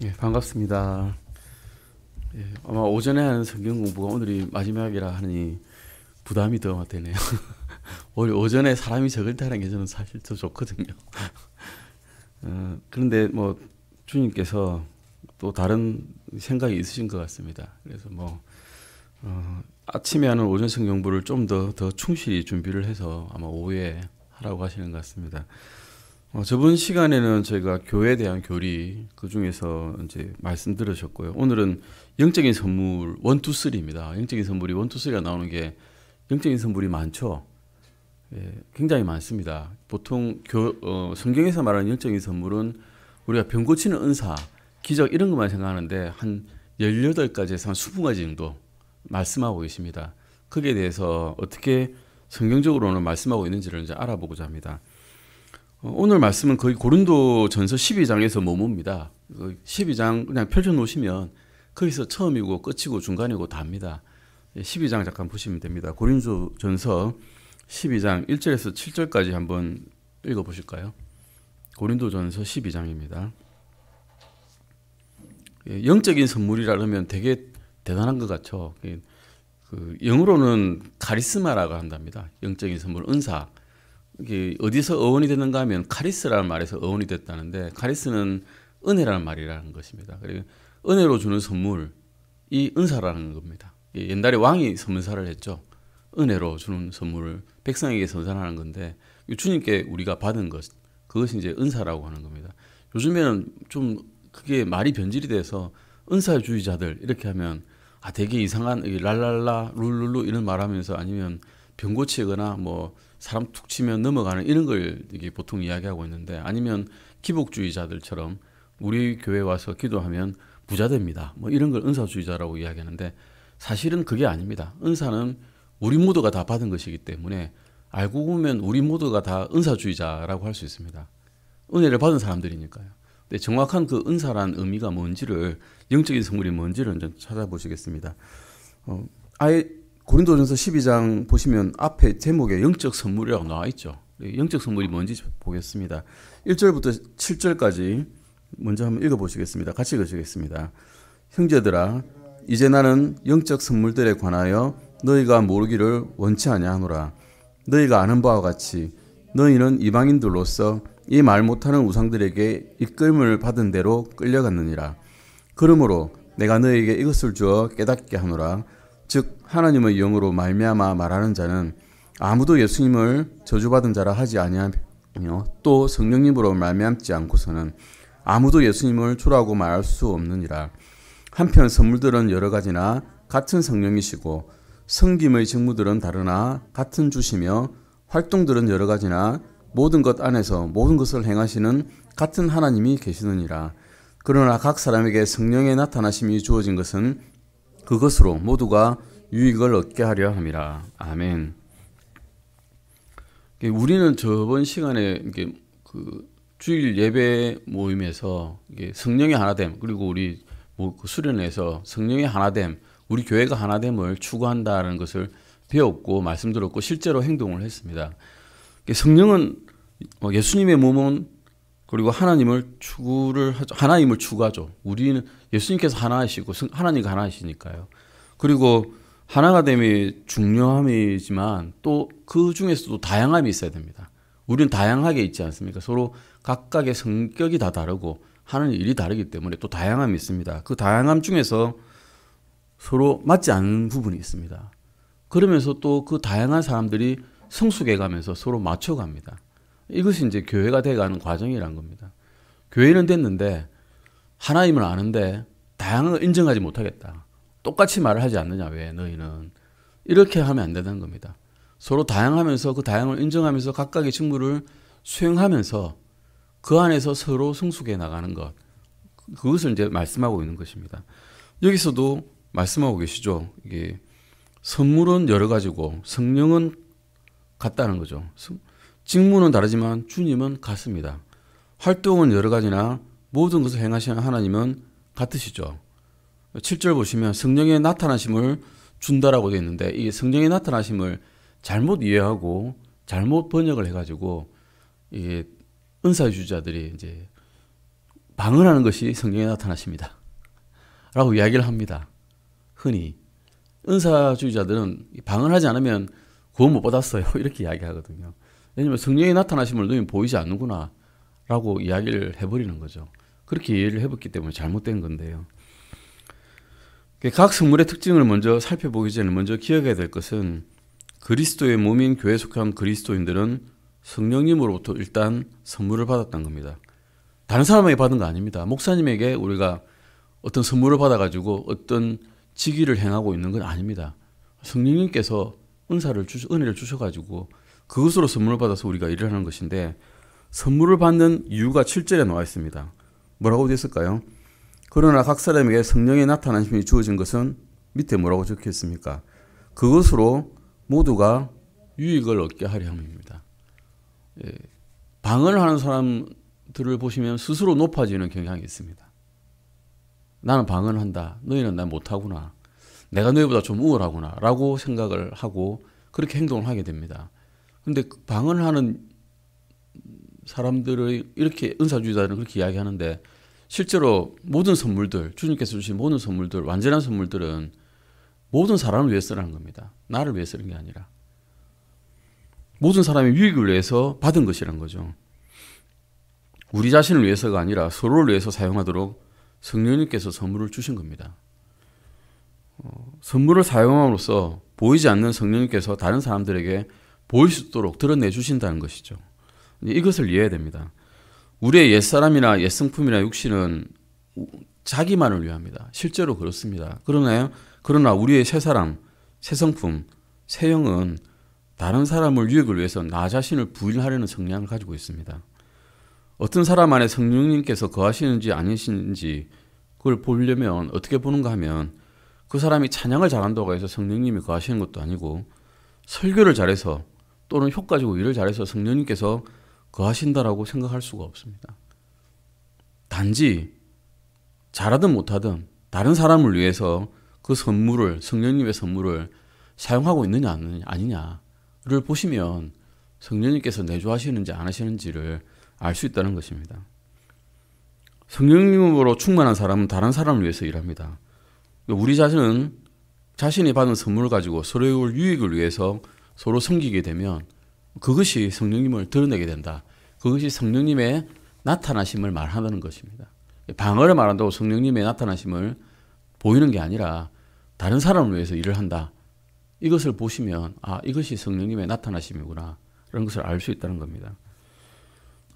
예, 반갑습니다. 예, 아마 오전에 하는 성경 공부가 오늘이 마지막이라 하니 부담이 더 되네요. 오늘 오전에 사람이 적을 때라는 게 저는 사실 더 좋거든요. 그런데 뭐 주님께서 또 다른 생각이 있으신 것 같습니다. 그래서 아침에 하는 오전 성경 공부를 좀 더 충실히 준비를 해서 아마 오후에 하라고 하시는 것 같습니다. 저번 시간에는 저희가 교회에 대한 교리 그 중에서 이제 말씀 들으셨고요. 오늘은 영적인 선물 1, 2, 3입니다. 영적인 선물이 1, 2, 3가 나오는 게 영적인 선물이 많죠. 예, 굉장히 많습니다. 보통 성경에서 말하는 영적인 선물은 우리가 병 고치는 은사, 기적 이런 것만 생각하는데 한 18가지에서 한 20가지 정도 말씀하고 계십니다. 거기에 대해서 어떻게 성경적으로는 말씀하고 있는지를 이제 알아보고자 합니다. 오늘 말씀은 거의 고린도전서 12장에서 머뭅니다. 12장 그냥 펼쳐놓으시면 거기서 처음이고 끝이고 중간이고 다입니다. 12장 잠깐 보시면 됩니다. 고린도전서 12장 1절에서 7절까지 한번 읽어보실까요? 고린도전서 12장입니다. 영적인 선물이라 그러면 되게 대단한 것 같죠. 영어로는 카리스마라고 한답니다. 영적인 선물, 은사. 이게 어디서 어원이 됐는가 하면 카리스라는 말에서 어원이 됐다는데, 카리스는 은혜라는 말이라는 것입니다. 그리고 은혜로 주는 선물이 은사라는 겁니다. 옛날에 왕이 선사를 했죠. 은혜로 주는 선물을 백성에게 선사하는 건데, 주님께 우리가 받은 것, 그것이 이제 은사라고 하는 겁니다. 요즘에는 좀 그게 말이 변질이 돼서 은사주의자들 이렇게 하면 되게 이상한 랄랄라 룰룰루 이런 말하면서, 아니면 병 고치거나 뭐 사람 툭 치면 넘어가는 이런 걸 이게 보통 이야기하고 있는데, 아니면 기복주의자들처럼 우리 교회 와서 기도하면 부자 됩니다, 뭐 이런 걸 은사주의자라고 이야기하는데, 사실은 그게 아닙니다. 은사는 우리 모두가 다 받은 것이기 때문에 알고 보면 우리 모두가 다 은사주의자라고 할 수 있습니다. 은혜를 받은 사람들이니까요. 근데 정확한 그 은사란 의미가 뭔지를, 영적인 선물이 뭔지를 좀 찾아보시겠습니다. 고린도전서 12장 보시면 앞에 제목에 영적 선물이라고 나와 있죠. 영적 선물이 뭔지 보겠습니다. 1절부터 7절까지 먼저 한번 읽어보시겠습니다. 같이 읽으시겠습니다. 형제들아, 이제 나는 영적 선물들에 관하여 너희가 모르기를 원치 아니하노라. 너희가 아는 바와 같이 너희는 이방인들로서 이 말 못하는 우상들에게 이끌림을 받은 대로 끌려갔느니라. 그러므로 내가 너희에게 이것을 주어 깨닫게 하노라. 즉 하나님의 영으로 말미암아 말하는 자는 아무도 예수님을 저주받은 자라 하지 아니하며, 또 성령님으로 말미암지 않고서는 아무도 예수님을 주라고 말할 수 없느니라. 한편 선물들은 여러 가지나 같은 성령이시고, 섬김의 직무들은 다르나 같은 주시며, 활동들은 여러 가지나 모든 것 안에서 모든 것을 행하시는 같은 하나님이 계시느니라. 그러나 각 사람에게 성령의 나타나심이 주어진 것은 그것으로 모두가 유익을 얻게 하려 함이라. 아멘. 우리는 저번 시간에 그 주일 예배 모임에서 성령의 하나됨, 그리고 우리 수련회에서 성령의 하나됨, 우리 교회가 하나됨을 추구한다는 것을 배웠고 말씀 들었고 실제로 행동을 했습니다. 성령은 예수님의 몸은, 그리고 하나님을 추구를 하죠. 하나님을 추구하죠. 우리는 예수님께서 하나이시고 하나님과 하나이시니까요. 그리고 하나가 됨이 중요함이지만 또 그 중에서도 다양함이 있어야 됩니다. 우리는 다양하게 있지 않습니까? 서로 각각의 성격이 다 다르고 하는 일이 다르기 때문에 또 다양함이 있습니다. 그 다양함 중에서 서로 맞지 않는 부분이 있습니다. 그러면서 또 그 다양한 사람들이 성숙해 가면서 서로 맞춰갑니다. 이것이 이제 교회가 돼가는 과정이란 겁니다. 교회는 됐는데 하나님을 아는데 다양한 걸 인정하지 못하겠다. 똑같이 말을 하지 않느냐, 왜 너희는. 이렇게 하면 안 되는 겁니다. 서로 다양하면서 그 다양을 인정하면서 각각의 직무를 수행하면서 그 안에서 서로 성숙해 나가는 것. 그것을 이제 말씀하고 있는 것입니다. 여기서도 말씀하고 계시죠. 이게 선물은 여러 가지고 성령은 같다는 거죠. 직무는 다르지만 주님은 같습니다. 활동은 여러 가지나 모든 것을 행하시는 하나님은 같으시죠. 7절 보시면 성령의 나타나심을 준다라고 되어 있는데, 이 성령의 나타나심을 잘못 이해하고 잘못 번역을 해가지고 이게 은사주의자들이 이제 방언하는 것이 성령의 나타나십니다. 라고 이야기를 합니다. 흔히 은사주의자들은 방언하지 않으면 구원 못 받았어요. 이렇게 이야기하거든요. 왜냐하면 성령의 나타나심을 너희는 보이지 않는구나 라고 이야기를 해버리는 거죠. 그렇게 이해를 해봤기 때문에 잘못된 건데요. 각 성물의 특징을 먼저 살펴보기 전에 먼저 기억해야 될 것은 그리스도의 몸인 교회에 속한 그리스도인들은 성령님으로부터 일단 선물을 받았다는 겁니다. 다른 사람에게 받은 거 아닙니다. 목사님에게 우리가 어떤 선물을 받아가지고 어떤 직위를 행하고 있는 건 아닙니다. 성령님께서 은혜를 주셔가지고 그것으로 선물을 받아서 우리가 일을 하는 것인데 선물을 받는 이유가 7절에 나와 있습니다. 뭐라고 되어 있을까요? 그러나 각 사람에게 성령의 나타나심이 주어진 것은 밑에 뭐라고 적혀 있습니까? 그것으로 모두가 유익을 얻게 하려 함입니다. 예, 방언을 하는 사람들을 보시면 스스로 높아지는 경향이 있습니다. 나는 방언을 한다. 너희는 난 못하구나. 내가 너희보다 좀 우월하구나. 라고 생각을 하고 그렇게 행동을 하게 됩니다. 그런데 방언을 하는 사람들의 이렇게 은사주의자들은 그렇게 이야기하는데 실제로 모든 선물들, 주님께서 주신 모든 선물들, 완전한 선물들은 모든 사람을 위해 쓰라는 겁니다. 나를 위해 쓰는 게 아니라. 모든 사람의 유익을 위해서 받은 것이란 거죠. 우리 자신을 위해서가 아니라 서로를 위해서 사용하도록 성령님께서 선물을 주신 겁니다. 선물을 사용함으로써 보이지 않는 성령님께서 다른 사람들에게 보일 수 있도록 드러내 주신다는 것이죠. 이것을 이해해야 됩니다. 우리의 옛사람이나 옛성품이나 육신은 자기만을 위합니다. 실제로 그렇습니다. 그러나 우리의 새사람, 새성품, 새영은 다른 사람을 유익을 위해서 나 자신을 부인하려는 성향을 가지고 있습니다. 어떤 사람 안에 성령님께서 거하시는지 아니신지 그걸 보려면 어떻게 보는가 하면 그 사람이 찬양을 잘한다고 해서 성령님이 거하시는 것도 아니고 설교를 잘해서 또는 효과적으로 일을 잘해서 성령님께서 거하신다라고 생각할 수가 없습니다. 단지 잘하든 못하든 다른 사람을 위해서 그 선물을 성령님의 선물을 사용하고 있느냐 아니냐를 보시면 성령님께서 내주하시는지 안 하시는지를 알 수 있다는 것입니다. 성령님으로 충만한 사람은 다른 사람을 위해서 일합니다. 우리 자신은 자신이 받은 선물을 가지고 서로의 유익을 위해서 서로 섬기게 되면 그것이 성령님을 드러내게 된다. 그것이 성령님의 나타나심을 말하는 것입니다. 방언을 말한다고 성령님의 나타나심을 보이는 게 아니라 다른 사람을 위해서 일을 한다. 이것을 보시면 이것이 성령님의 나타나심이구나. 그런 것을 알 수 있다는 겁니다.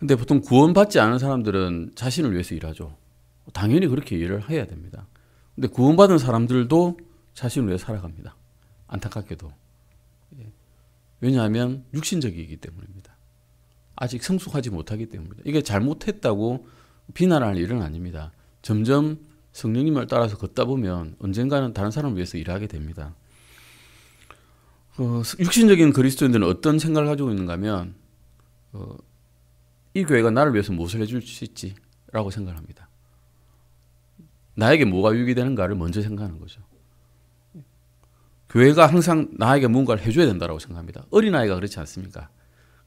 근데 보통 구원받지 않은 사람들은 자신을 위해서 일하죠. 당연히 그렇게 일을 해야 됩니다. 근데 구원받은 사람들도 자신을 위해 살아갑니다. 안타깝게도. 왜냐하면 육신적이기 때문입니다. 아직 성숙하지 못하기 때문입니다. 이게 잘못했다고 비난할 일은 아닙니다. 점점 성령님을 따라서 걷다 보면 언젠가는 다른 사람을 위해서 일하게 됩니다. 육신적인 그리스도인들은 어떤 생각을 가지고 있는가 하면 이 교회가 나를 위해서 무엇을 해줄 수 있지? 라고 생각을 합니다. 나에게 뭐가 유익이 되는가를 먼저 생각하는 거죠. 교회가 항상 나에게 뭔가를 해줘야 된다고 생각합니다. 어린아이가 그렇지 않습니까?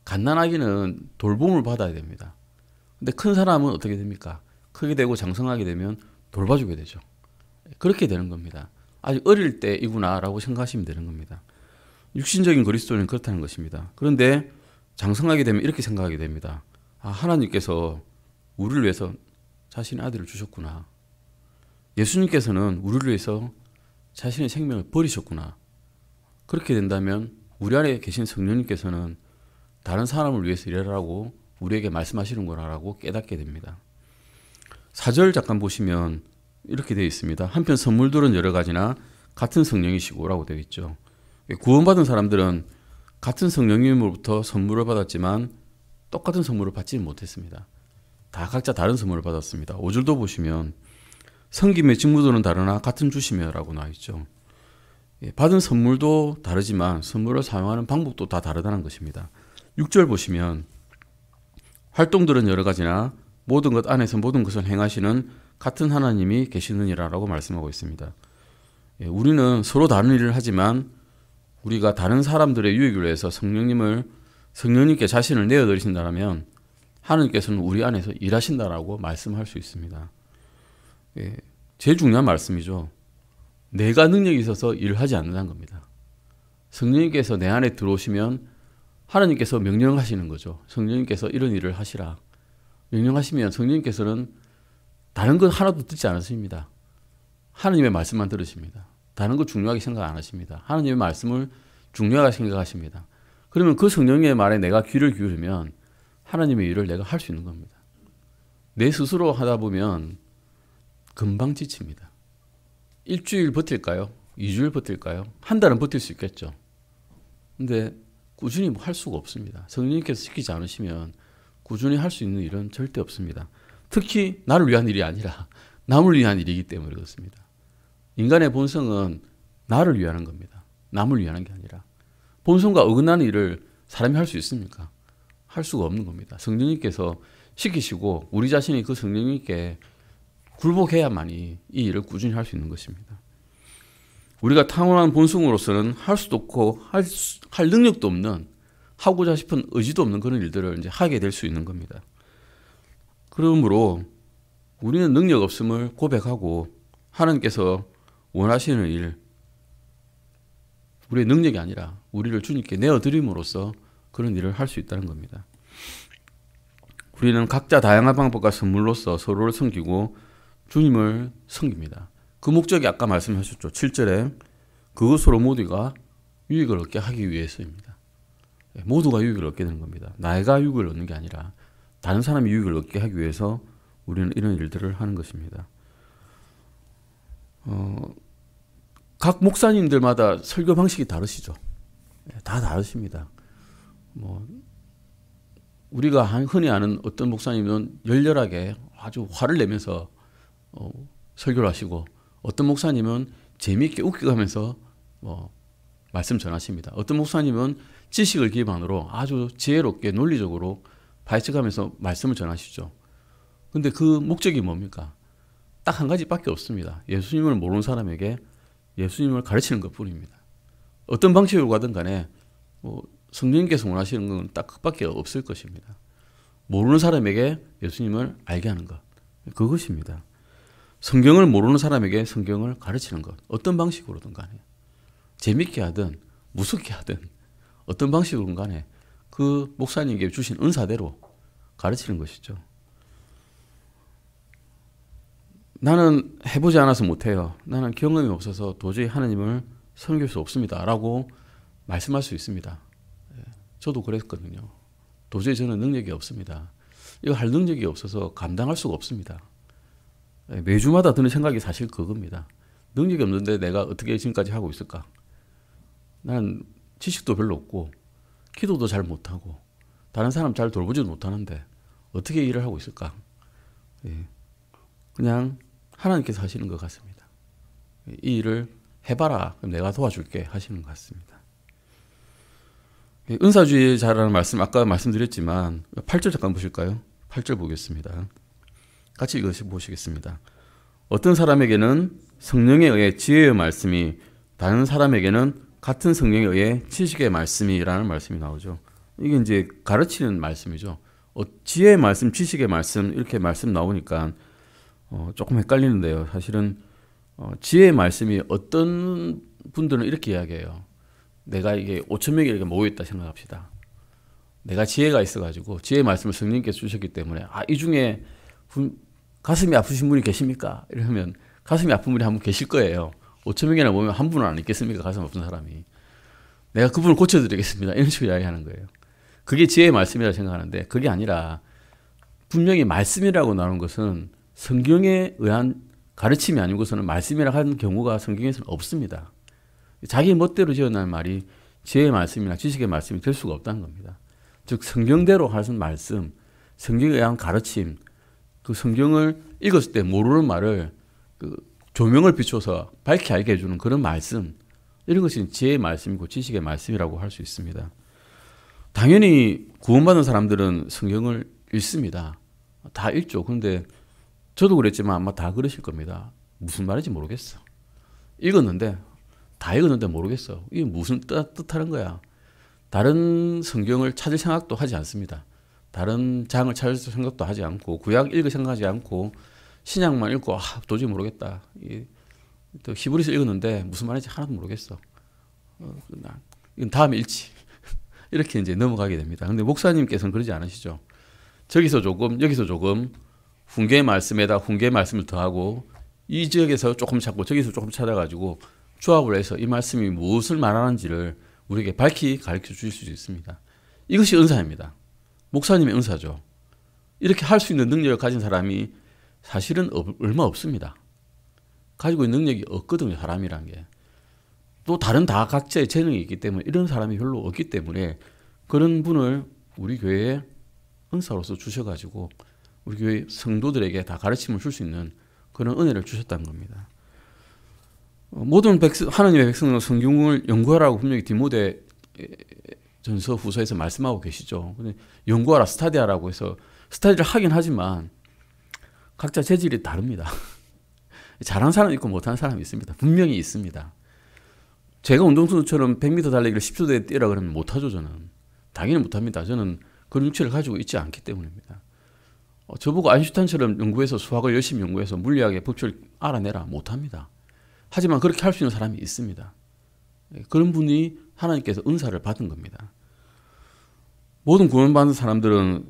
갓난아기는 돌봄을 받아야 됩니다. 근데 큰 사람은 어떻게 됩니까? 크게 되고 장성하게 되면 돌봐주게 되죠. 그렇게 되는 겁니다. 아직 어릴 때이구나라고 생각하시면 되는 겁니다. 육신적인 그리스도는 그렇다는 것입니다. 그런데 장성하게 되면 이렇게 생각하게 됩니다. 하나님께서 우리를 위해서 자신의 아들을 주셨구나. 예수님께서는 우리를 위해서 자신의 생명을 버리셨구나. 그렇게 된다면 우리 안에 계신 성령님께서는 다른 사람을 위해서 일하라고 우리에게 말씀하시는구나라고 깨닫게 됩니다. 4절 잠깐 보시면 이렇게 되어 있습니다. 한편 선물들은 여러 가지나 같은 성령이시고 라고 되어 있죠. 구원받은 사람들은 같은 성령님으로부터 선물을 받았지만 똑같은 선물을 받지는 못했습니다. 다 각자 다른 선물을 받았습니다. 5절도 보시면 섬김의 직무들은 다르나 같은 주시며 라고 나와 있죠. 받은 선물도 다르지만 선물을 사용하는 방법도 다 다르다는 것입니다. 6절 보시면 활동들은 여러 가지나 모든 것 안에서 모든 것을 행하시는 같은 하나님이 계시느니라 라고 말씀하고 있습니다. 우리는 서로 다른 일을 하지만 우리가 다른 사람들의 유익을 위해서 성령님께 자신을 내어드리신다면 하나님께서는 우리 안에서 일하신다라고 말씀할 수 있습니다. 예, 제일 중요한 말씀이죠. 내가 능력이 있어서 일을 하지 않는다는 겁니다. 성령님께서 내 안에 들어오시면 하나님께서 명령하시는 거죠. 성령님께서 이런 일을 하시라. 명령하시면 성령님께서는 다른 건 하나도 듣지 않으십니다. 하나님의 말씀만 들으십니다. 다른 거 중요하게 생각 안 하십니다. 하나님의 말씀을 중요하게 생각하십니다. 그러면 그 성령의 말에 내가 귀를 기울이면 하나님의 일을 내가 할 수 있는 겁니다. 내 스스로 하다 보면 금방 지칩니다. 일주일 버틸까요? 2주일 버틸까요? 한 달은 버틸 수 있겠죠. 근데 꾸준히 할 수가 없습니다. 성령님께서 시키지 않으시면 꾸준히 할 수 있는 일은 절대 없습니다. 특히 나를 위한 일이 아니라 남을 위한 일이기 때문에 그렇습니다. 인간의 본성은 나를 위하는 겁니다. 남을 위하는 게 아니라. 본성과 어긋나는 일을 사람이 할 수 있습니까? 할 수가 없는 겁니다. 성령님께서 시키시고 우리 자신이 그 성령님께 굴복해야만이 이 일을 꾸준히 할 수 있는 것입니다. 우리가 타고난 본성으로서는 할 수도 없고 할 능력도 없는, 하고자 싶은 의지도 없는 그런 일들을 이제 하게 될 수 있는 겁니다. 그러므로 우리는 능력 없음을 고백하고 하나님께서 원하시는 일, 우리의 능력이 아니라 우리를 주님께 내어드림으로써 그런 일을 할 수 있다는 겁니다. 우리는 각자 다양한 방법과 선물로서 서로를 섬기고 주님을 섬깁니다. 그 목적이 아까 말씀하셨죠. 7절에 그것으로 모두가 유익을 얻게 하기 위해서입니다. 모두가 유익을 얻게 되는 겁니다. 내가 유익을 얻는 게 아니라 다른 사람이 유익을 얻게 하기 위해서 우리는 이런 일들을 하는 것입니다. 각 목사님들마다 설교 방식이 다르시죠. 다 다르십니다. 우리가 흔히 아는 어떤 목사님은 열렬하게 아주 화를 내면서 설교를 하시고, 어떤 목사님은 재미있게 웃겨가면서 말씀 전하십니다. 어떤 목사님은 지식을 기반으로 아주 지혜롭게 논리적으로 파헤쳐가면서 말씀을 전하시죠. 근데 그 목적이 뭡니까? 딱 한 가지밖에 없습니다. 예수님을 모르는 사람에게 예수님을 가르치는 것뿐입니다. 어떤 방식으로 가든 간에 성령님께서 원하시는 건 딱 그밖에 없을 것입니다. 모르는 사람에게 예수님을 알게 하는 것, 그것입니다. 성경을 모르는 사람에게 성경을 가르치는 것, 어떤 방식으로든 간에 재밌게 하든 무섭게 하든 어떤 방식으로든 간에 그 목사님께 주신 은사대로 가르치는 것이죠. 나는 해보지 않아서 못해요. 나는 경험이 없어서 도저히 하나님을 섬길 수 없습니다. 라고 말씀할 수 있습니다. 저도 그랬거든요. 도저히 저는 능력이 없습니다. 이거 할 능력이 없어서 감당할 수가 없습니다. 매주마다 드는 생각이 사실 그겁니다. 능력이 없는데 내가 어떻게 지금까지 하고 있을까? 난 지식도 별로 없고 기도도 잘 못하고 다른 사람 잘 돌보지도 못하는데 어떻게 일을 하고 있을까? 그냥 하나님께서 하시는 것 같습니다. 이 일을 해봐라. 그럼 내가 도와줄게 하시는 것 같습니다. 은사주의자라는 말씀 아까 말씀드렸지만 8절 잠깐 보실까요? 8절 보겠습니다. 같이 보시겠습니다. 어떤 사람에게는 성령에 의해 지혜의 말씀이, 다른 사람에게는 같은 성령에 의해 지식의 말씀이라는 말씀이 나오죠. 이게 이제 가르치는 말씀이죠. 지혜의 말씀, 지식의 말씀 이렇게 말씀 나오니까 조금 헷갈리는데요. 사실은 지혜의 말씀이 어떤 분들은 이렇게 이야기해요. 내가 이게 5천 명이 이렇게 모여있다 생각합시다. 내가 지혜가 있어가지고 지혜의 말씀을 성령님께서 주셨기 때문에 이 중에 가슴이 아프신 분이 계십니까? 이러면 가슴이 아픈 분이 한 분 계실 거예요. 5천 명이나 모이면 한 분은 안 있겠습니까? 가슴 아픈 사람이. 내가 그분을 고쳐드리겠습니다. 이런 식으로 이야기하는 거예요. 그게 지혜의 말씀이라고 생각하는데 그게 아니라 분명히 말씀이라고 나오는 것은 성경에 의한 가르침이 아니고서는 말씀이라고 하는 경우가 성경에서는 없습니다. 자기 멋대로 지어낸 말이 지혜의 말씀이나 지식의 말씀이 될 수가 없다는 겁니다. 즉 성경대로 하는 말씀, 성경에 의한 가르침, 그 성경을 읽었을 때 모르는 말을 조명을 비춰서 밝게 알게 해주는 그런 말씀, 이런 것이 지혜의 말씀이고 지식의 말씀이라고 할 수 있습니다. 당연히 구원받은 사람들은 성경을 읽습니다. 다 읽죠. 그런데 저도 그랬지만 아마 다 그러실 겁니다. 무슨 말인지 모르겠어. 다 읽었는데 모르겠어. 이게 무슨 뜻하는 거야. 다른 성경을 찾을 생각도 하지 않습니다. 다른 장을 찾을 생각도 하지 않고 구약 읽을 생각하지 않고 신약만 읽고 도저히 모르겠다. 또 히브리서 읽었는데 무슨 말인지 하나도 모르겠어. 이건 다음에 읽지. 이렇게 이제 넘어가게 됩니다. 근데 목사님께서는 그러지 않으시죠. 저기서 조금 여기서 조금 훈계 말씀에다 훈계 말씀을 더하고 이 지역에서 조금 찾고 저기서 조금 찾아가지고 조합을 해서 이 말씀이 무엇을 말하는지를 우리에게 밝히 가르쳐 주실 수 있습니다. 이것이 은사입니다. 목사님의 은사죠. 이렇게 할 수 있는 능력을 가진 사람이 사실은 얼마 없습니다. 가지고 있는 능력이 없거든요. 사람이란 게. 또 다른 다 각자의 재능이 있기 때문에 이런 사람이 별로 없기 때문에 그런 분을 우리 교회에 은사로서 주셔가지고 우리 교회 성도들에게 다 가르침을 줄 수 있는 그런 은혜를 주셨다는 겁니다. 모든 하나님의 백성은 성경을 연구하라고 분명히 디모데 전서 후서에서 말씀하고 계시죠. 연구하라, 스타디하라고 해서 스타디를 하긴 하지만 각자 재질이 다릅니다. 잘하는 사람이 있고 못하는 사람이 있습니다. 분명히 있습니다. 제가 운동선수처럼 100m 달리기를 10초 내에 뛰라 그러면 못하죠. 저는 당연히 못합니다. 저는 그런 육체를 가지고 있지 않기 때문입니다. 저보고 아인슈타인처럼 연구해서 수학을 열심히 연구해서 물리학의 법칙을 알아내라 못합니다. 하지만 그렇게 할 수 있는 사람이 있습니다. 그런 분이 하나님께서 은사를 받은 겁니다. 모든 구원받은 사람들은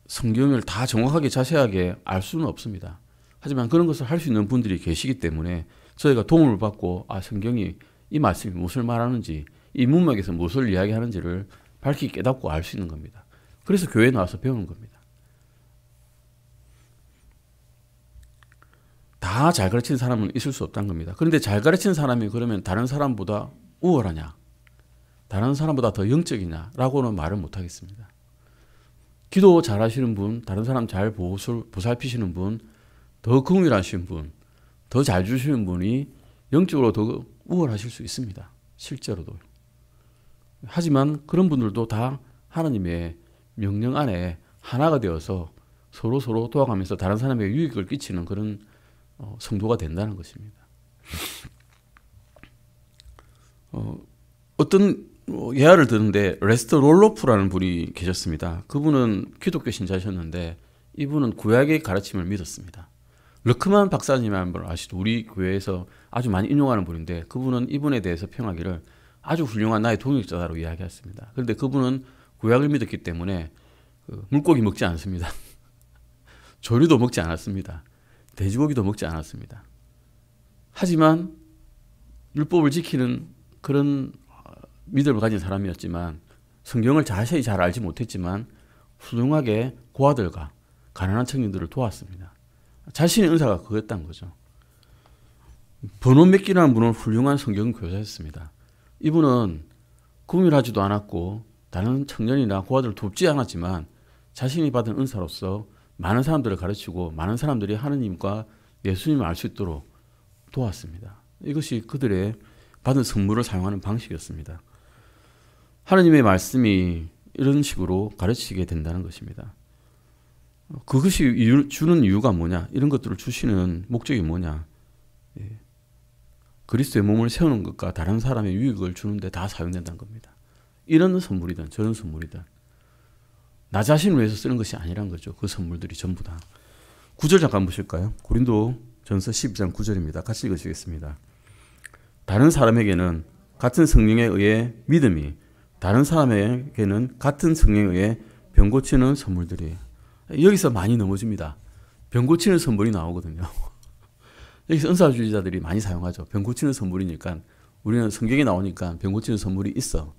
성경을 다 정확하게 자세하게 알 수는 없습니다. 하지만 그런 것을 할 수 있는 분들이 계시기 때문에 저희가 도움을 받고 성경이 이 말씀이 무엇을 말하는지 이 문맥에서 무엇을 이야기하는지를 밝히 깨닫고 알 수 있는 겁니다. 그래서 교회에 나와서 배우는 겁니다. 다 잘 가르치는 사람은 있을 수 없다는 겁니다. 그런데 잘 가르치는 사람이 그러면 다른 사람보다 우월하냐? 다른 사람보다 더 영적이냐? 라고는 말을 못하겠습니다. 기도 잘 하시는 분, 다른 사람 잘 보살피시는 분, 더 긍휼하신 분, 더 잘 주시는 분이 영적으로 더 우월하실 수 있습니다. 실제로도. 하지만 그런 분들도 다 하나님의 명령 안에 하나가 되어서 서로 도와가면서 다른 사람에게 유익을 끼치는 그런 성도가 된다는 것입니다. 어떤 예화를 듣는데 레스터 롤로프라는 분이 계셨습니다. 그분은 기독교 신자셨는데 이분은 구약의 가르침을 믿었습니다. 르크만 박사님이라는 분을 아시죠? 우리 교회에서 아주 많이 인용하는 분인데 그분은 이분에 대해서 평하기를 아주 훌륭한 나의 동역자다라고 이야기했습니다. 그런데 그분은 구약을 믿었기 때문에 물고기 먹지 않습니다. 조류도 먹지 않았습니다. 돼지고기도 먹지 않았습니다. 하지만 율법을 지키는 그런 믿음을 가진 사람이었지만 성경을 자세히 잘 알지 못했지만 훌륭하게 고아들과 가난한 청년들을 도왔습니다. 자신의 은사가 그거였다는 거죠. 버논 맥기라는 분은 훌륭한 성경 교사였습니다. 이분은 긍휼하지도 않았고 다른 청년이나 고아들을 돕지 않았지만 자신이 받은 은사로서 많은 사람들을 가르치고 많은 사람들이 하느님과 예수님을 알 수 있도록 도왔습니다. 이것이 그들의 받은 선물을 사용하는 방식이었습니다. 하느님의 말씀이 이런 식으로 가르치게 된다는 것입니다. 그것이 주는 이유가 뭐냐? 이런 것들을 주시는 목적이 뭐냐? 그리스도의 몸을 세우는 것과 다른 사람의 유익을 주는데 다 사용된다는 겁니다. 이런 선물이든 저런 선물이든 나 자신을 위해서 쓰는 것이 아니란 거죠. 그 선물들이 전부 다. 9절 잠깐 보실까요? 고린도 전서 12장 9절입니다. 같이 읽으시겠습니다. 다른 사람에게는 같은 성령에 의해 믿음이, 다른 사람에게는 같은 성령에 의해 병 고치는 선물들이. 여기서 많이 넘어집니다. 병 고치는 선물이 나오거든요. 여기서 은사주의자들이 많이 사용하죠. 병 고치는 선물이니까 우리는 성경에 나오니까 병 고치는 선물이 있어.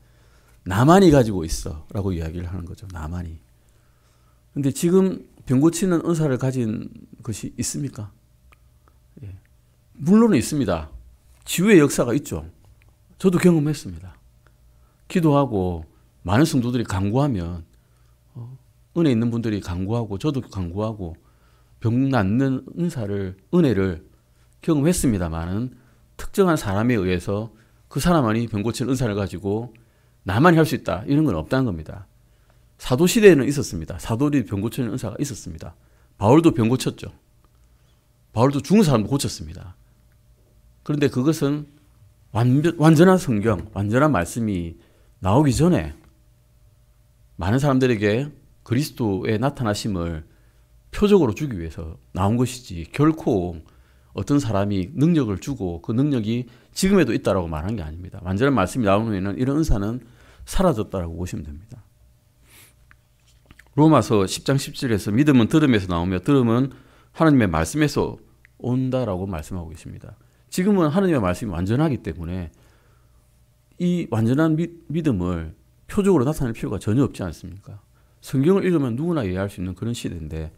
나만이 가지고 있어 라고 이야기를 하는 거죠. 나만이. 근데 지금 병 고치는 은사를 가진 것이 있습니까? 예. 물론은 있습니다. 치유의 역사가 있죠. 저도 경험했습니다. 기도하고 많은 성도들이 간구하면 은혜 있는 분들이 간구하고 저도 간구하고 병 낫는 은혜를 경험했습니다만은 특정한 사람에 의해서 그 사람만이 병 고치는 은사를 가지고 나만이 할 수 있다 이런 건 없다는 겁니다. 사도 시대에는 있었습니다. 사도들이 병 고치는 은사가 있었습니다. 바울도 병 고쳤죠. 바울도 죽은 사람도 고쳤습니다. 그런데 그것은 완전한 성경, 완전한 말씀이 나오기 전에 많은 사람들에게 그리스도의 나타나심을 표적으로 주기 위해서 나온 것이지 결코 어떤 사람이 능력을 주고 그 능력이 지금에도 있다라고 말한 게 아닙니다. 완전한 말씀이 나오면 이런 은사는 사라졌다라고 보시면 됩니다. 로마서 10장 17절에서 믿음은 들음에서 나오며 들음은 하나님의 말씀에서 온다라고 말씀하고 계십니다. 지금은 하나님의 말씀이 완전하기 때문에 이 완전한 믿음을 표적으로 나타낼 필요가 전혀 없지 않습니까? 성경을 읽으면 누구나 이해할 수 있는 그런 시대인데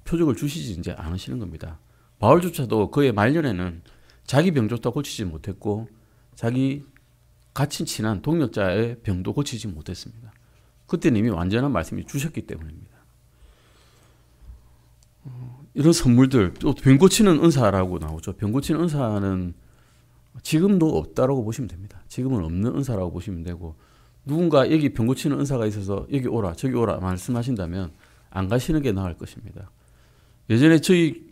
표적을 주시지 이제 않으시는 겁니다. 바울조차도 그의 말년에는 자기 병조차 고치지 못했고 자기 같이 친한 동역자의 병도 고치지 못했습니다. 그때는 이미 완전한 말씀이 주셨기 때문입니다. 이런 선물들, 또 병 고치는 은사라고 나오죠. 병 고치는 은사는 지금도 없다라고 보시면 됩니다. 지금은 없는 은사라고 보시면 되고 누군가 여기 병 고치는 은사가 있어서 여기 오라 저기 오라 말씀하신다면 안 가시는 게 나을 것입니다. 예전에 저희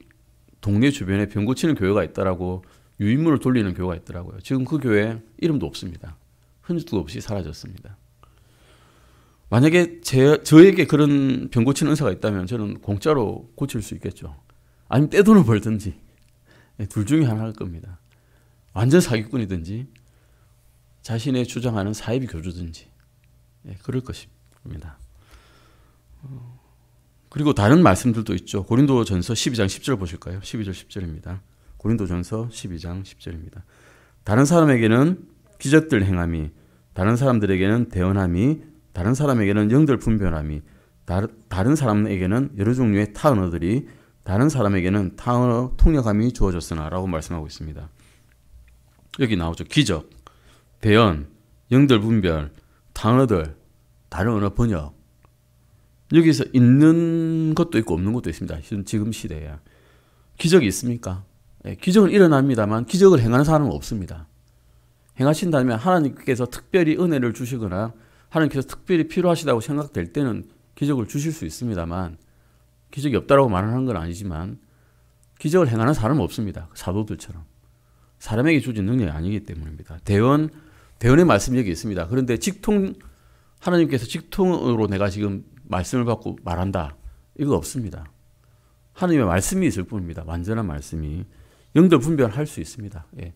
동네 주변에 병 고치는 교회가 있다라고 유인물을 돌리는 교회가 있더라고요. 지금 그 교회 이름도 없습니다. 흔적도 없이 사라졌습니다. 만약에 저에게 그런 병 고치는 은사가 있다면 저는 공짜로 고칠 수 있겠죠. 아니면 떼돈을 벌든지 둘 중에 하나 할 겁니다. 완전 사기꾼이든지 자신의 주장하는 사이비 교주든지 그럴 것입니다. 그리고 다른 말씀들도 있죠. 고린도전서 12장 10절 보실까요? 12절 10절입니다. 고린도전서 12장 10절입니다. 다른 사람에게는 기적들 행함이, 다른 사람들에게는 대언함이, 다른 사람에게는 영들 분별함이, 다른 사람에게는 여러 종류의 타 언어들이, 다른 사람에게는 타 언어 통역함이 주어졌으나 라고 말씀하고 있습니다. 여기 나오죠. 기적, 대언, 영들 분별, 타 언어들, 다른 언어 번역. 여기서 있는 것도 있고 없는 것도 있습니다. 지금 시대에. 기적이 있습니까? 기적은 일어납니다만 기적을 행하는 사람은 없습니다. 행하신다면 하나님께서 특별히 은혜를 주시거나 하나님께서 특별히 필요하시다고 생각될 때는 기적을 주실 수 있습니다만 기적이 없다라고 말하는 건 아니지만 기적을 행하는 사람은 없습니다. 사도들처럼. 사람에게 주어진 능력이 아니기 때문입니다. 대언의 말씀이 여기 있습니다. 그런데 하나님께서 직통으로 내가 지금 말씀을 받고 말한다. 이거 없습니다. 하나님의 말씀이 있을 뿐입니다. 완전한 말씀이. 영들 분별할 수 있습니다. 예.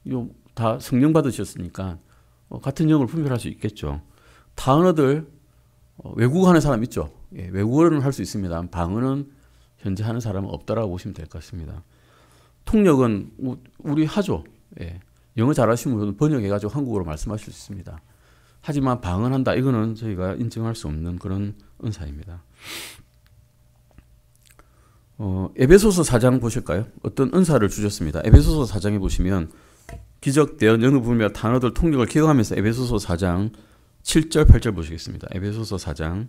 이거 다 성령 받으셨으니까 같은 영을 분별할 수 있겠죠. 타 언어들 외국어 하는 사람 있죠. 예. 외국어는 할 수 있습니다. 방언은 현재 하는 사람은 없다라고 보시면 될 것 같습니다. 통역은 우리 하죠. 예. 영어 잘하시는 분은 번역해가지고 한국어로 말씀하실 수 있습니다. 하지만 방언한다. 이거는 저희가 인정할 수 없는 그런 은사입니다. 에베소서 4장 보실까요? 어떤 은사를 주셨습니다. 에베소서 4장에 보시면 기적, 대언, 영어 분별, 단어들 통역을 기억하면서 에베소서 4장 7절, 8절 보시겠습니다. 에베소서 4장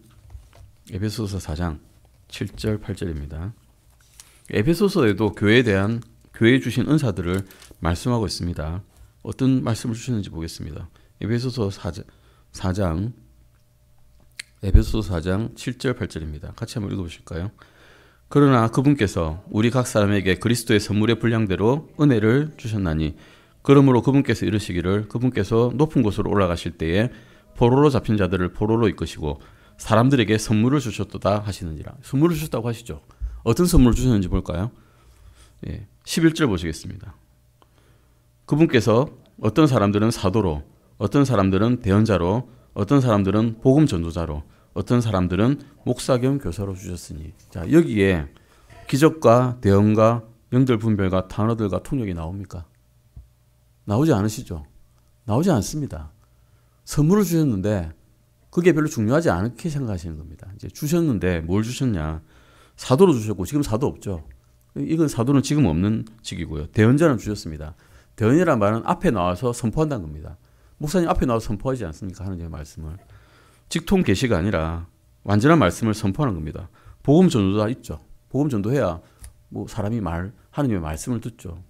7절, 8절입니다. 에베소서에도 교회에 주신 은사들을 말씀하고 있습니다. 어떤 말씀을 주셨는지 보겠습니다. 에베소서 4장 7절 8절입니다. 같이 한번 읽어보실까요? 그러나 그분께서 우리 각 사람에게 그리스도의 선물의 분량대로 은혜를 주셨나니 그러므로 그분께서 이르시기를 그분께서 높은 곳으로 올라가실 때에 포로로 잡힌 자들을 포로로 이끄시고 사람들에게 선물을 주셨도다 하시느니라. 선물을 주셨다고 하시죠. 어떤 선물을 주셨는지 볼까요? 11절 보시겠습니다. 그분께서 어떤 사람들은 사도로, 어떤 사람들은 대언자로, 어떤 사람들은 복음 전도자로, 어떤 사람들은 목사 겸 교사로 주셨으니. 자, 여기에 기적과 대언과 영들 분별과 단어들과 통역이 나옵니까? 나오지 않으시죠? 나오지 않습니다. 선물을 주셨는데 그게 별로 중요하지 않게 생각하시는 겁니다. 이제 주셨는데 뭘 주셨냐? 사도로 주셨고 지금 사도 없죠. 이건 사도는 지금 없는 직이고요. 대언자는 주셨습니다. 대언이라는 말은 앞에 나와서 선포한다는 겁니다. 목사님 앞에 나와서 선포하지 않습니까? 하나님의 말씀을. 직통 계시가 아니라 완전한 말씀을 선포하는 겁니다. 복음 전도자 있죠. 복음 전도해야 사람이 하나님의 말씀을 듣죠.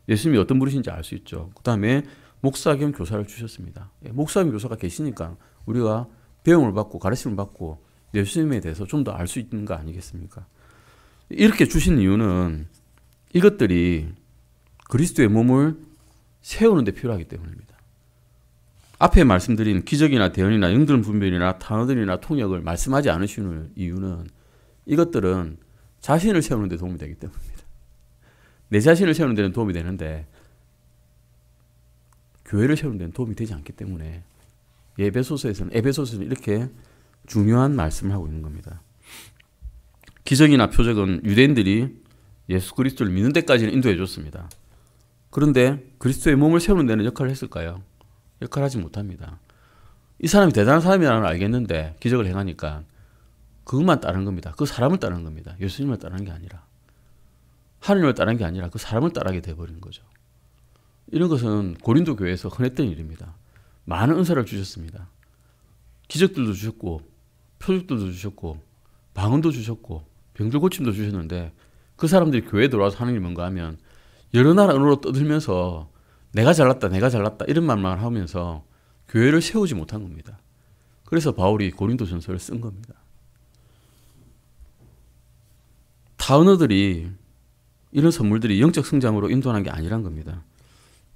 예수님이 어떤 분이신지 알 수 있죠. 그 다음에 목사 겸 교사를 주셨습니다. 목사 겸 교사가 계시니까 우리가 배움을 받고 가르침을 받고 예수님에 대해서 좀 더 알 수 있는 거 아니겠습니까? 이렇게 주신 이유는 이것들이 그리스도의 몸을 세우는 데 필요하기 때문입니다. 앞에 말씀드린 기적이나 대언이나 영들 분별이나 단어들이나 통역을 말씀하지 않으시는 이유는 이것들은 자신을 세우는 데 도움이 되기 때문입니다. 내 자신을 세우는 데는 도움이 되는데 교회를 세우는 데는 도움이 되지 않기 때문에 에베소서에서는 이렇게 중요한 말씀을 하고 있는 겁니다. 기적이나 표적은 유대인들이 예수 그리스도를 믿는 데까지는 인도해 줬습니다. 그런데 그리스도의 몸을 세우는 데는 역할을 했을까요? 역할을 하지 못합니다. 이 사람이 대단한 사람이라는 걸 알겠는데 기적을 행하니까 그것만 따르는 겁니다. 그 사람을 따르는 겁니다. 예수님을 따르는 게 아니라. 하나님을 따르는 게 아니라 그 사람을 따르게 돼버리는 거죠. 이런 것은 고린도 교회에서 흔했던 일입니다. 많은 은사를 주셨습니다. 기적들도 주셨고 표적들도 주셨고 방언도 주셨고 병들 고침도 주셨는데 그 사람들이 교회에 들어와서 하는 게 뭔가 하면 여러 나라 언어로 떠들면서 내가 잘났다 이런 말만 하면서 교회를 세우지 못한 겁니다. 그래서 바울이 고린도전서를 쓴 겁니다. 타 언어들이 이런 선물들이 영적 성장으로 인도하는 게 아니란 겁니다.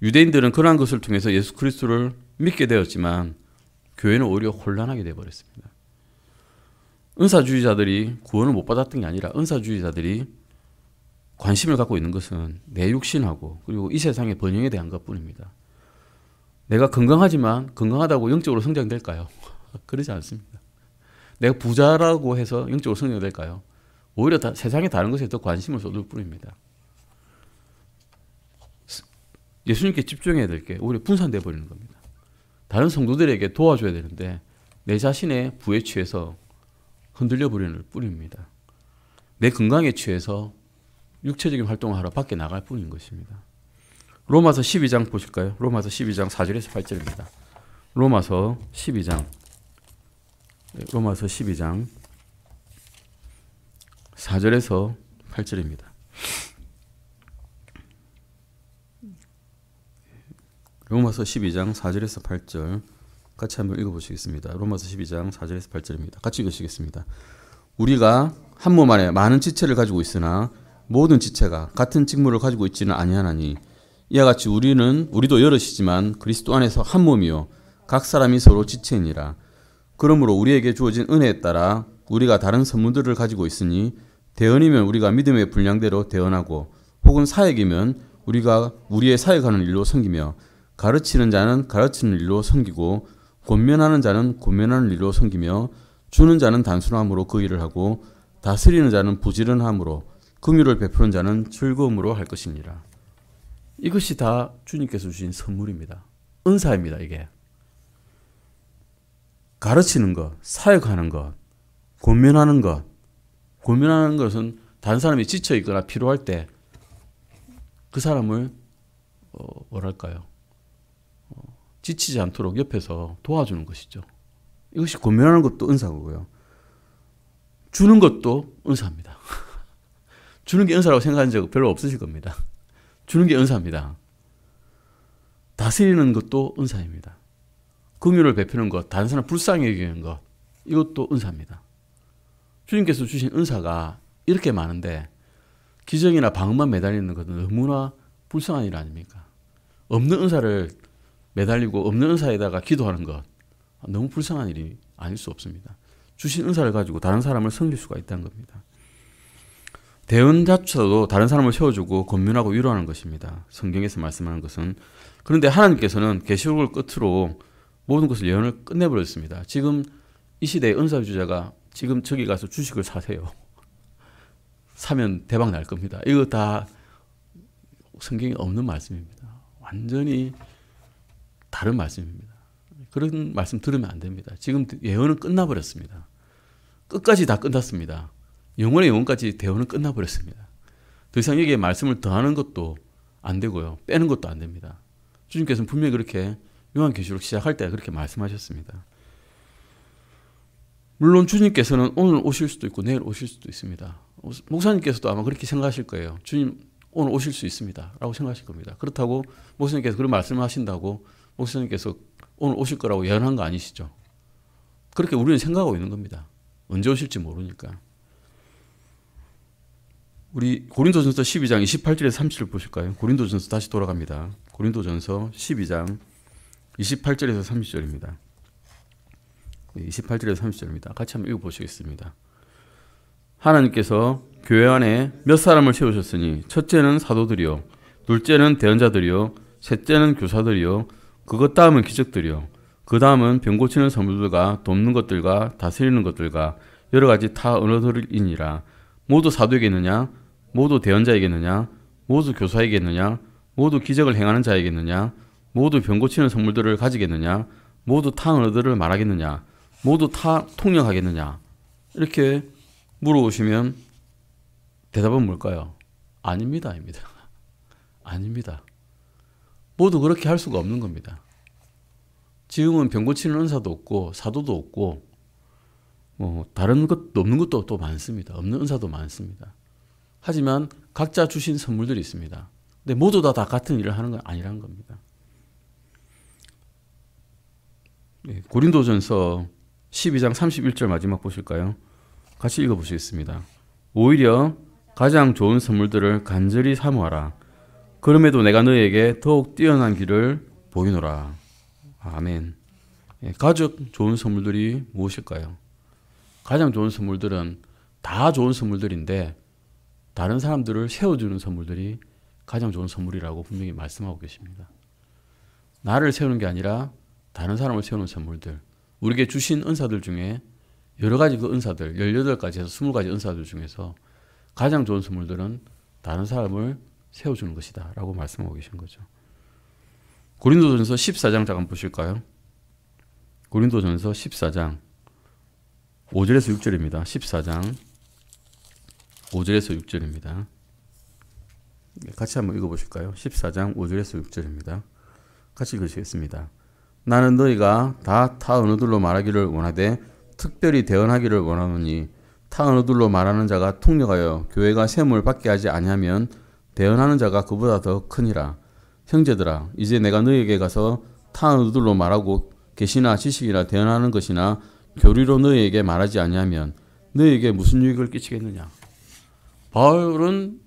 유대인들은 그러한 것을 통해서 예수 그리스도를 믿게 되었지만 교회는 오히려 혼란하게 되어버렸습니다. 은사주의자들이 구원을 못 받았던 게 아니라 은사주의자들이 관심을 갖고 있는 것은 내 육신하고 그리고 이 세상의 번영에 대한 것뿐입니다. 내가 건강하지만 건강하다고 영적으로 성장될까요? 그러지 않습니다. 내가 부자라고 해서 영적으로 성장될까요? 오히려 세상의 다른 것에 더 관심을 쏟을 뿐입니다. 예수님께 집중해야 될 게 오히려 분산돼 버리는 겁니다. 다른 성도들에게 도와줘야 되는데 내 자신의 부에 취해서 흔들려 버리는 뿐입니다. 내 건강에 취해서 육체적인 활동을 하러 밖에 나갈 뿐인 것입니다. 로마서 12장 보실까요? 로마서 12장 4절에서 8절입니다. 로마서 12장 4절에서 8절입니다. 로마서 12장 4절에서 8절 같이 한번 읽어보시겠습니다. 로마서 12장 4절에서 8절입니다. 같이 읽으시겠습니다. 우리가 한 몸 안에 많은 지체를 가지고 있으나 모든 지체가 같은 직무를 가지고 있지는 아니하나니 이와 같이 우리도 여럿이지만 그리스도 안에서 한 몸이요 각 사람이 서로 지체이니라. 그러므로 우리에게 주어진 은혜에 따라 우리가 다른 선물들을 가지고 있으니 대언이면 우리가 믿음의 분량대로 대언하고 혹은 사역이면 우리가 우리의 사역하는 일로 섬기며 가르치는 자는 가르치는 일로 섬기고 권면하는 자는 권면하는 일로 섬기며 주는 자는 단순함으로 그 일을 하고 다스리는 자는 부지런함으로 긍휼을 베푸는 자는 즐거움으로 할 것이니라. 이것이 다 주님께서 주신 선물입니다. 은사입니다. 이게 가르치는 것, 사역하는 것, 권면하는 것은 다른 사람이 지쳐 있거나 필요할 때 그 사람을 지치지 않도록 옆에서 도와주는 것이죠. 이것이 권면하는 것도 은사고요. 주는 것도 은사입니다. 주는 게 은사라고 생각한 적 별로 없으실 겁니다. 주는 게 은사입니다. 다스리는 것도 은사입니다. 긍휼을 베푸는 것, 다른 사람 불쌍히 여기는 것, 이것도 은사입니다. 주님께서 주신 은사가 이렇게 많은데 기적이나 방언만 매달리는 것은 너무나 불쌍한 일 아닙니까? 없는 은사를 매달리고 없는 은사에다가 기도하는 것, 너무 불쌍한 일이 아닐 수 없습니다. 주신 은사를 가지고 다른 사람을 섬길 수가 있다는 겁니다. 대언 자체도 다른 사람을 세워주고 권면하고 위로하는 것입니다. 성경에서 말씀하는 것은. 그런데 하나님께서는 계시록을 끝으로 모든 것을 예언을 끝내버렸습니다. 지금 이 시대의 은사주자가 지금 저기 가서 주식을 사세요. 사면 대박 날 겁니다. 이거 다 성경에 없는 말씀입니다. 완전히 다른 말씀입니다. 그런 말씀 들으면 안 됩니다. 지금 예언은 끝나버렸습니다. 끝까지 다 끝났습니다. 영원의 영혼까지 대언은 끝나버렸습니다. 더 이상 여기에 말씀을 더하는 것도 안 되고요. 빼는 것도 안 됩니다. 주님께서는 분명히 그렇게 요한계시록 시작할 때 그렇게 말씀하셨습니다. 물론 주님께서는 오늘 오실 수도 있고 내일 오실 수도 있습니다. 목사님께서도 아마 그렇게 생각하실 거예요. 주님 오늘 오실 수 있습니다. 라고 생각하실 겁니다. 그렇다고 목사님께서 그런 말씀을 하신다고 목사님께서 오늘 오실 거라고 예언한 거 아니시죠? 그렇게 우리는 생각하고 있는 겁니다. 언제 오실지 모르니까. 우리 고린도전서 12장 28절에서 30절 보실까요? 고린도전서 다시 돌아갑니다. 고린도전서 12장 28절에서 30절입니다. 28절에서 30절입니다. 같이 한번 읽어보시겠습니다. 하나님께서 교회 안에 몇 사람을 세우셨으니 첫째는 사도들이요, 둘째는 대언자들이요, 셋째는 교사들이요, 그것 다음은 기적들이요, 그 다음은 병 고치는 선물들과 돕는 것들과 다스리는 것들과 여러 가지 타 언어들이니라. 모두 사도에게느냐? 모두 대언자에게느냐? 모두 교사에게느냐? 모두 기적을 행하는 자에게느냐? 모두 병 고치는 선물들을 가지겠느냐? 모두 타 언어들을 말하겠느냐? 모두 타 통역하겠느냐? 이렇게 물어보시면 대답은 뭘까요? 아닙니다. 아닙니다. 모두 그렇게 할 수가 없는 겁니다. 지금은 병 고치는 은사도 없고 사도도 없고 다른 것 없는 것도 또 많습니다. 없는 은사도 많습니다. 하지만 각자 주신 선물들이 있습니다. 근데 모두 다 같은 일을 하는 건 아니라는 겁니다. 고린도전서 12장 31절 마지막 보실까요? 같이 읽어보시겠습니다. 오히려 가장 좋은 선물들을 간절히 사모하라. 그럼에도 내가 너에게 더욱 뛰어난 길을 보이노라. 아멘. 가장 좋은 선물들이 무엇일까요? 가장 좋은 선물들은 다 좋은 선물들인데 다른 사람들을 세워주는 선물들이 가장 좋은 선물이라고 분명히 말씀하고 계십니다. 나를 세우는 게 아니라 다른 사람을 세우는 선물들, 우리에게 주신 은사들 중에 여러 가지 그 은사들, 18가지에서 20가지 은사들 중에서 가장 좋은 선물들은 다른 사람을 세워주는 것이다 라고 말씀하고 계신 거죠. 고린도전서 14장 잠깐 보실까요? 고린도전서 14장 5절에서 6절입니다. 14장 5절에서 6절입니다. 같이 한번 읽어보실까요? 14장 5절에서 6절입니다. 같이 읽으시겠습니다. 나는 너희가 다 타 언어들로 말하기를 원하되 특별히 대언하기를 원하노니 타 언어들로 말하는 자가 통역하여 교회가 세움을 받게 하지 아니하면 대언하는 자가 그보다 더 크니라. 형제들아, 이제 내가 너희에게 가서 타 언어들로 말하고 계시나 지식이나 대언하는 것이나 교리로 너희에게 말하지 아니하면 너희에게 무슨 유익을 끼치겠느냐. 바울은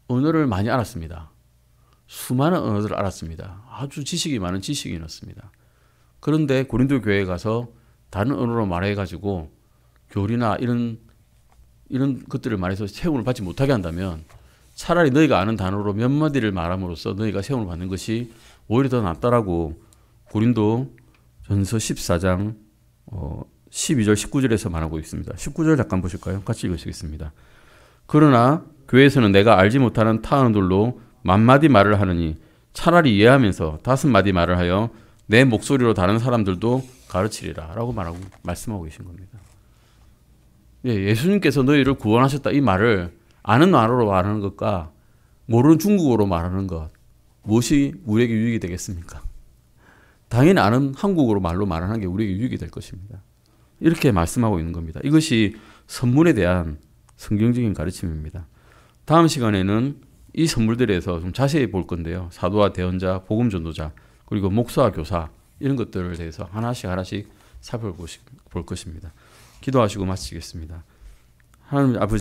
언어를 많이 알았습니다. 수많은 언어들을 알았습니다. 아주 지식이 많은 지식인이었습니다. 그런데 고린도 교회에 가서 다른 언어로 말해가지고 교리나 이런 것들을 말해서 세움을 받지 못하게 한다면 차라리 너희가 아는 단어로 몇 마디를 말함으로써 너희가 세움을 받는 것이 오히려 더 낫다라고 고린도 전서 14장 12절 19절에서 말하고 있습니다. 19절 잠깐 보실까요? 같이 읽으시겠습니다. 그러나 교회에서는 내가 알지 못하는 타 언어들로 만마디 말을 하느니 차라리 이해하면서 5마디 말을 하여 내 목소리로 다른 사람들도 가르치리라 라고 말씀하고 계신 겁니다. 예수님께서 너희를 구원하셨다 이 말을 아는 말로 말하는 것과 모르는 중국어로 말하는 것 무엇이 우리에게 유익이 되겠습니까? 당연히 아는 한국어로 말로 말하는 게 우리에게 유익이 될 것입니다. 이렇게 말씀하고 있는 겁니다. 이것이 선물에 대한 성경적인 가르침입니다. 다음 시간에는 이 선물들에서 좀 자세히 볼 건데요. 사도와 대언자, 복음 전도자, 그리고 목사와 교사 이런 것들에 대해서 하나씩 살펴볼 것입니다. 기도하시고 마치겠습니다. 하나님 아버지